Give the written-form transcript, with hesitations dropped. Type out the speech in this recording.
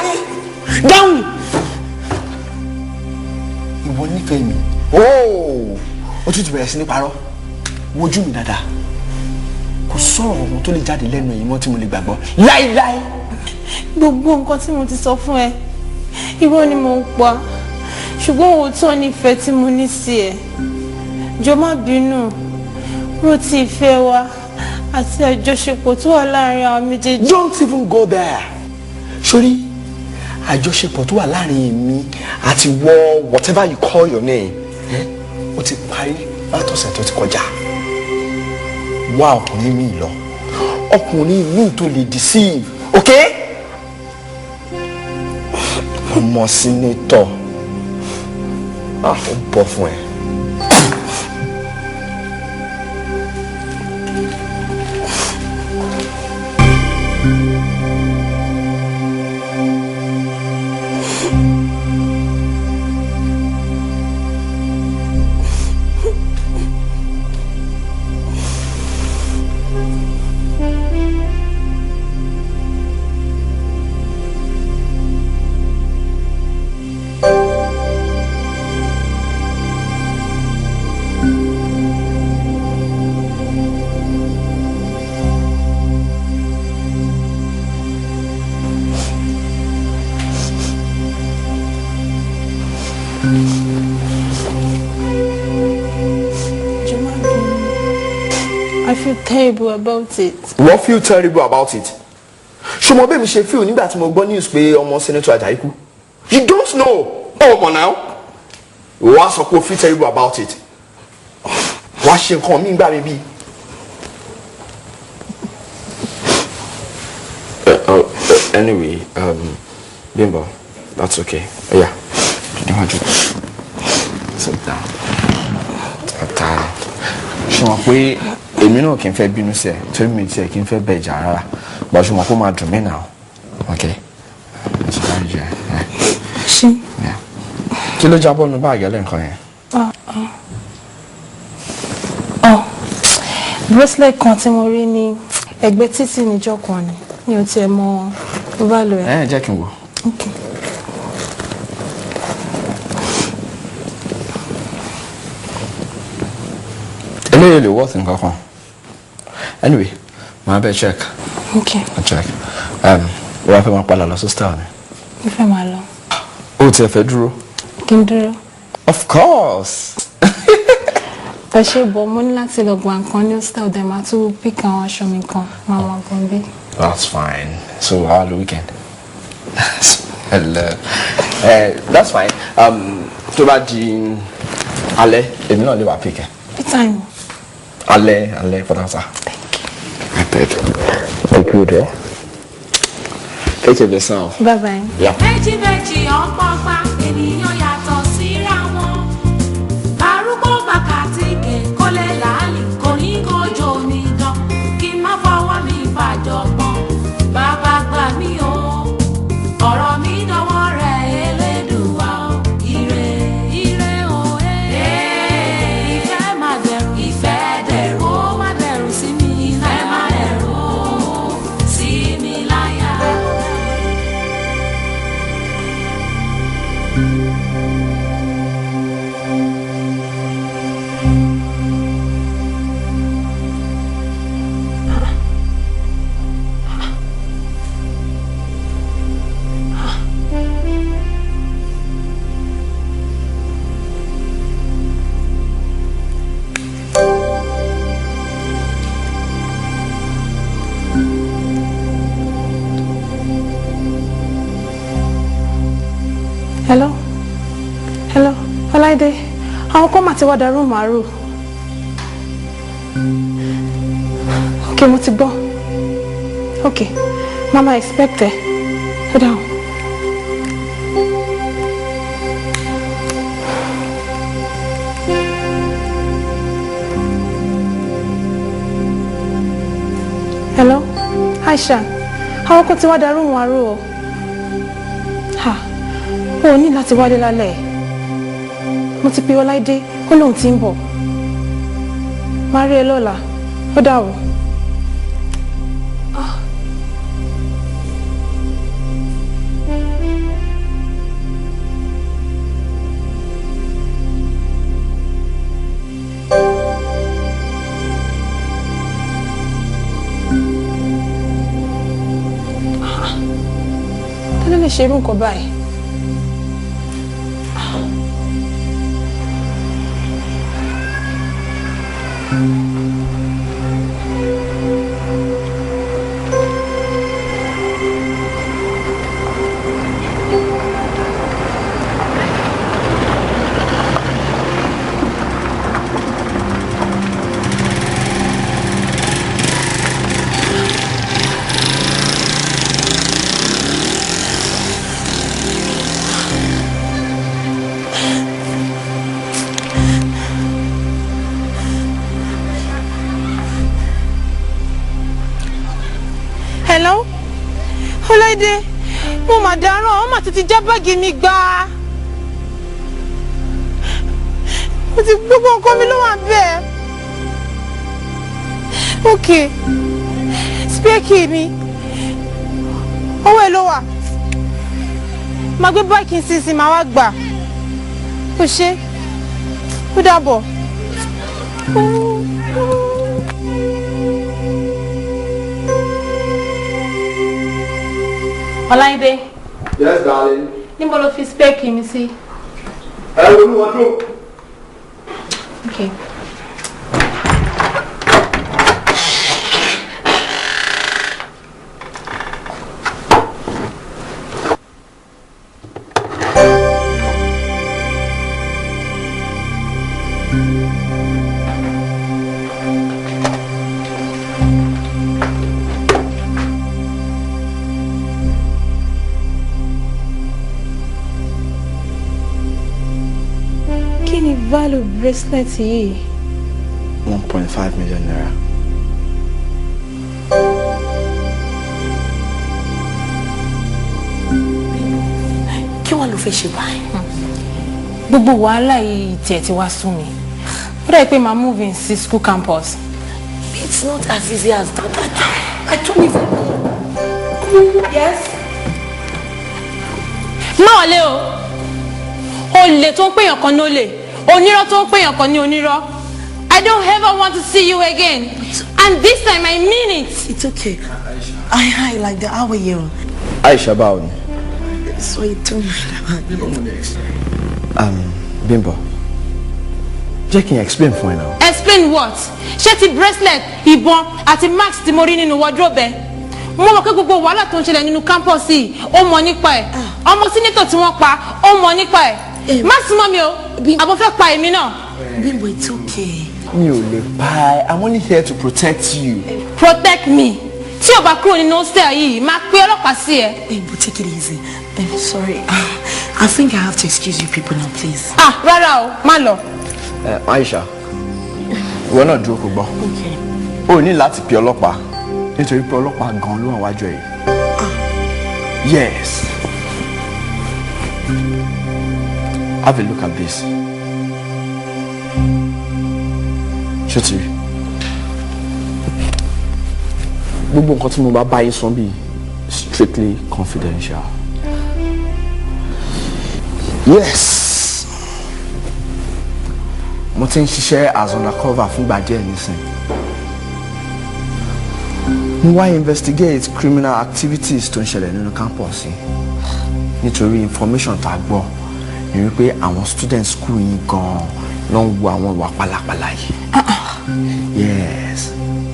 Daddy, down. Ìwọ nífẹ̀ẹ́ mi. Oh, ó tún ti bẹ̀rẹ̀ sí ní parọ́. Wojú mi dáadáa. Kò sọ̀rọ̀ ọmọ tó lè jáde lẹ́nu èyí mọ́ tí mo lè gbàgbọ́. Láíláí. Gbogbo nǹkan tí mo ti sọ fún ẹ, irọ́ ni mo ń pa. Ṣùgbọ́n òótọ́ ni ìfẹ́ tí mo ní sí ẹ. Jọ̀ọ́ má bínú. Rántí ìfẹ́ wa àti àjọṣepọ̀ tó wà láàrin àwọn méjèèjì. Don't even go there. Sori, àjọṣepọ̀ tó wà láàrin mi àti wọ whatever you call your name. Ó ti parí látọ̀sẹ̀ tó ti kọjá. Wá ọkùnrin mi lọ. Ọkùnrin mi tó lè deceive. Okay? Ọmọ sínétọ̀. Ó bọ̀ fún ẹ. I feel terrible about it. What feel terrible about it? Ṣé mo bẹ́ẹ̀ mi ṣe feel nígbà tí mo gbọ́ news pé ọmọ Senator Ajayi kú? You don't know. Oh, come now. Wàá sọ pé o feel terrible about it. Wàá ṣe nǹkan mi gbà mí bí. Anyway, Bimbo, that's okay. Yeah. Sit down. Ṣé mo pé èmi náà kì í fẹ́ bínú sí ẹ torí mi tí ẹ kì í fẹ́ bẹ̀ jà rárá bá ṣe mọ̀ kó máa dùn mí náà. Okay. Ṣé? Kí ló jábọ́ nu báàgì ẹlẹ́nkan yẹn? Bracelet kan tí mo rí ní ẹgbẹ́ títì níjọ́ kan ni mi ò tiẹ̀ mọ value ẹ̀. Jẹ́ kí n wò. Okay. Eléyìí lè worth nǹkan kan. Anyway, màá bẹ check. Okay. I'll check. Wọ́n á fẹ́ máa padà lọ sí star ni. Mo fẹ́ máa lọ. O tiẹ̀ fẹ́ dúró? Kí n dúró? Of course. Ẹ ṣe bọ̀ mo ní láti lọ gba nǹkan ní hostel dẹ̀ máa tún pick àwọn aṣọ mi kan máa wà gan bí. That's fine. So how was the weekend? That's fine. Tó bá di alẹ́, èmi náà lè wá pick ẹ. What time? Alẹ́ for that, sir. Thank you. Thank you, dear. Take care of yourself. Bye-bye. Yeah. Méjì ọ̀pọ̀pá ènìyàn yàtọ̀ síra wọn. Arúgbó bàkàtìkè kó lè láàlì kò ní kójó mi dán. Kí n má fọwọ́ mi fàjọgbọ́n. Bàbá gbà mí o. Ọ̀rọ̀ mi dọwọ́ rẹ̀ Elédùà o. Ire o ìfẹ́ má dẹ̀rù. Ìfẹ́ dẹ̀rù ó má dẹ̀rù sí mi láyà. Ìfẹ́ má dẹ̀rù ó sí mi láyà. Hello, Ọláìdé. Àwọn kan máa ti wá darú màrú. Okay, mo ti gbọ́. Okay, Mama expect ẹ. Go down. Hello, Aisha. Àwọn kan ti wá darú màrú o. Ha. O ní láti wálé lálẹ́. Mo ti pe Ọláìdé, ó lóun ti ń bọ̀. Máa rí ẹ lọ́la. Ó dàbọ̀. ló lè ṣerú nǹkan báyìí? Hello? Ọláìdé, mo mà dáràn, ó mà ti já báàgì mi gbà. Mo ti gbogbo nǹkan mi ló wà bẹ́ẹ̀. Okay. Spare key mi. Owó ẹ̀ ló wà. Màá gbé báàgì sísìn máa wá gbà. Ó ṣe. Ó dàbọ̀. Ọláìdé. Yes, darling. Níbo lo fi spare key mi sí? Ẹ wo ni wọ́n dúró. Okay. Value bracelet yìí. 1.5 million naira. Kí wàá ló fẹ́ ṣe báyìí? Gbogbo wàhálà yìí tiẹ̀ ti wá sún mi. Ó dà pé màá move in sí school campus. It's not as easy as that. I don't even know. Yes? Má wọlé o. Olè tó ń pèèyàn kan ní olè. Onírọ́ tó ń pèèyàn kan ní onírọ́. I don't ever want to see you again. And this time I mean it. It's okay. I like that. How are you? Aisha báwo ni? So you told me. Bimbo. Jẹ́ kí n explain fún ẹ now. Explain what? Ṣé ti bracelet, ìbọn àti mask tí mo rí nínú wardrobe ẹ? Mo mọ̀ pé gbogbo wàhálà tó ń ṣẹlẹ̀ nínú campus yìí, ó mọ̀ nípa ẹ̀. Ọmọ sínétọ̀ tí wọ́n pa, ó mọ̀ nípa ẹ̀. Má súnmọ́ mi o, àbọ̀ fẹ́ pa èmi náà. Bimbo, it's okay. Mi ò lè pa ẹ́. I'm only here to protect you. Protect me. Tí o bá kúrò nínú hostel yìí, máa pe ọlọ́pàá sí ẹ. Bimbo, take it easy. I'm sorry. I think I have to excuse you people now, please. Rárá o, má lọ. Aisha, ìwọ náà dúró kó gbọ́. Okay. O ní láti pe ọlọ́pàá nítorí pé ọlọ́pàá gan ló wà wájú ẹ̀. Yes. Have a look at this. Ṣé ti rí? Gbogbo nǹkan tí mo bá bá yín sọ bí strictly confidential. Yes. Mo ti ń ṣiṣẹ́ as undercover fúngbà díẹ̀ nísìn. Mo wá investigate criminal activities tó ń ṣẹlẹ̀ nínú campus yìí. Nítorí information tá a gbọ́ ni wípé àwọn students school yìí gan-an ló ń wo àwọn ìwà pálapàla yìí. Yes.